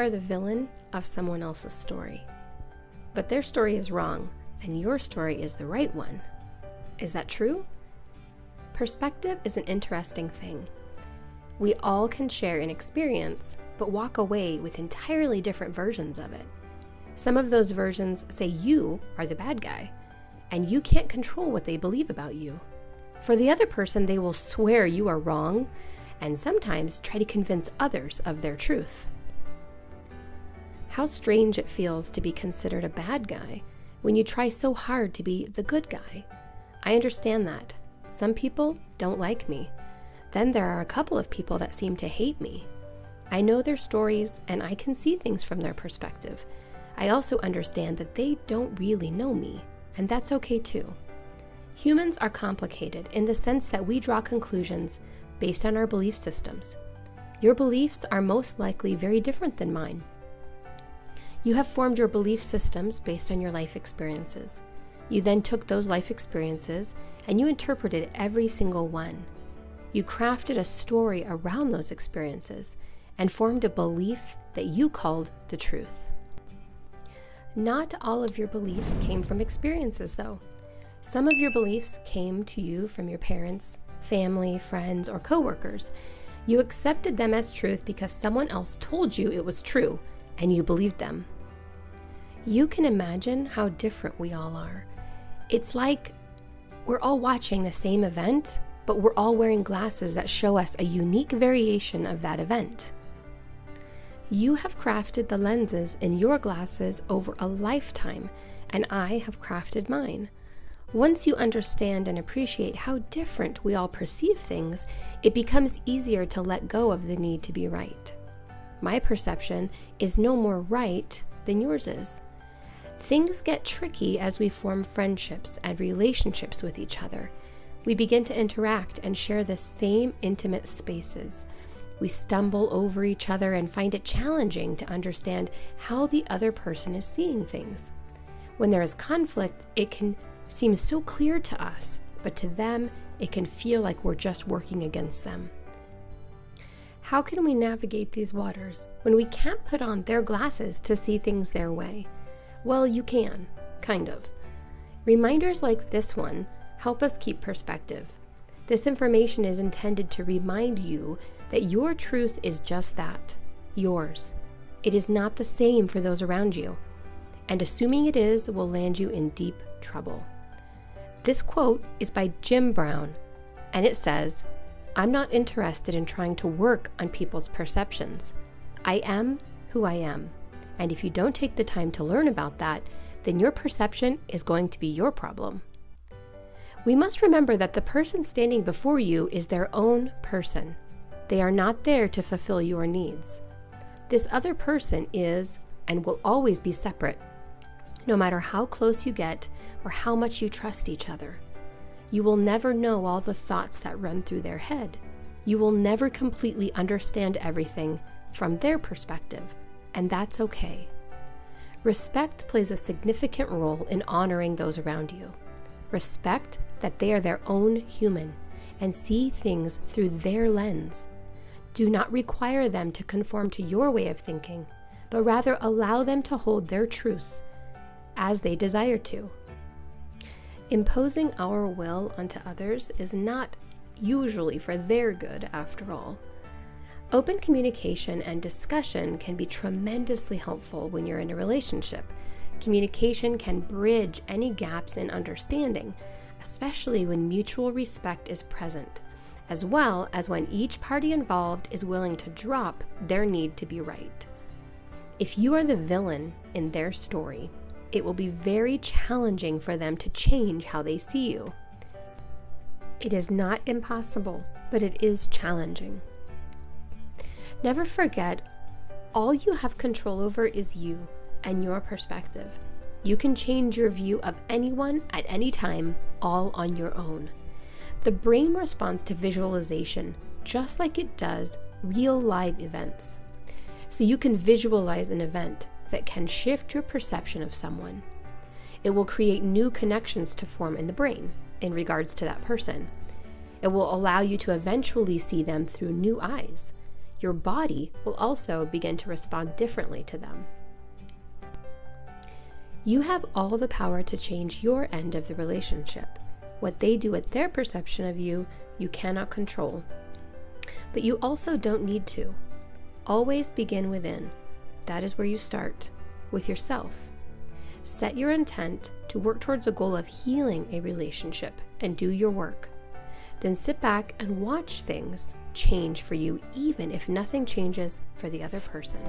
are the villain of someone else's story. But their story is wrong, and your story is the right one. Is that true? Perspective is an interesting thing. We all can share an experience, but walk away with entirely different versions of it. Some of those versions say you are the bad guy, and you can't control what they believe about you. For the other person, they will swear you are wrong, and sometimes try to convince others of their truth. How strange it feels to be considered a bad guy when you try so hard to be the good guy. I understand that. Some people don't like me. Then there are a couple of people that seem to hate me. I know their stories and I can see things from their perspective. I also understand that they don't really know me, and that's okay too. Humans are complicated in the sense that we draw conclusions based on our belief systems. Your beliefs are most likely very different than mine. You have formed your belief systems based on your life experiences. You then took those life experiences and you interpreted every single one. You crafted a story around those experiences and formed a belief that you called the truth. Not all of your beliefs came from experiences, though. Some of your beliefs came to you from your parents, family, friends, or coworkers. You accepted them as truth because someone else told you it was true, and you believed them. You can imagine how different we all are. It's like we're all watching the same event, but we're all wearing glasses that show us a unique variation of that event. You have crafted the lenses in your glasses over a lifetime, and I have crafted mine. Once you understand and appreciate how different we all perceive things, it becomes easier to let go of the need to be right. My perception is no more right than yours is. Things get tricky as we form friendships and relationships with each other. We begin to interact and share the same intimate spaces. We stumble over each other and find it challenging to understand how the other person is seeing things. When there is conflict, it can seem so clear to us, but to them, it can feel like we're just working against them. How can we navigate these waters when we can't put on their glasses to see things their way? Well, you can, kind of. Reminders like this one help us keep perspective. This information is intended to remind you that your truth is just that, yours. It is not the same for those around you, and assuming it is will land you in deep trouble. This quote is by Jim Brown, and it says, "I'm not interested in trying to work on people's perceptions. I am who I am, and if you don't take the time to learn about that, then your perception is going to be your problem." We must remember that the person standing before you is their own person. They are not there to fulfill your needs. This other person is and will always be separate, no matter how close you get or how much you trust each other. You will never know all the thoughts that run through their head. You will never completely understand everything from their perspective, and that's okay. Respect plays a significant role in honoring those around you. Respect that they are their own human and see things through their lens. Do not require them to conform to your way of thinking, but rather allow them to hold their truth as they desire to. Imposing our will onto others is not usually for their good, after all. Open communication and discussion can be tremendously helpful when you're in a relationship. Communication can bridge any gaps in understanding, especially when mutual respect is present, as well as when each party involved is willing to drop their need to be right. If you are the villain in their story, it will be very challenging for them to change how they see you. It is not impossible, but it is challenging. Never forget, all you have control over is you and your perspective. You can change your view of anyone at any time, all on your own. The brain responds to visualization just like it does real live events. So you can visualize an event that can shift your perception of someone. It will create new connections to form in the brain in regards to that person. It will allow you to eventually see them through new eyes. your body will also begin to respond differently to them. You have all the power to change your end of the relationship. What they do with their perception of you, you cannot control. But you also don't need to. Always begin within. That is where you start, with yourself. Set your intent to work towards a goal of healing a relationship and do your work. Then sit back and watch things change for you, even if nothing changes for the other person.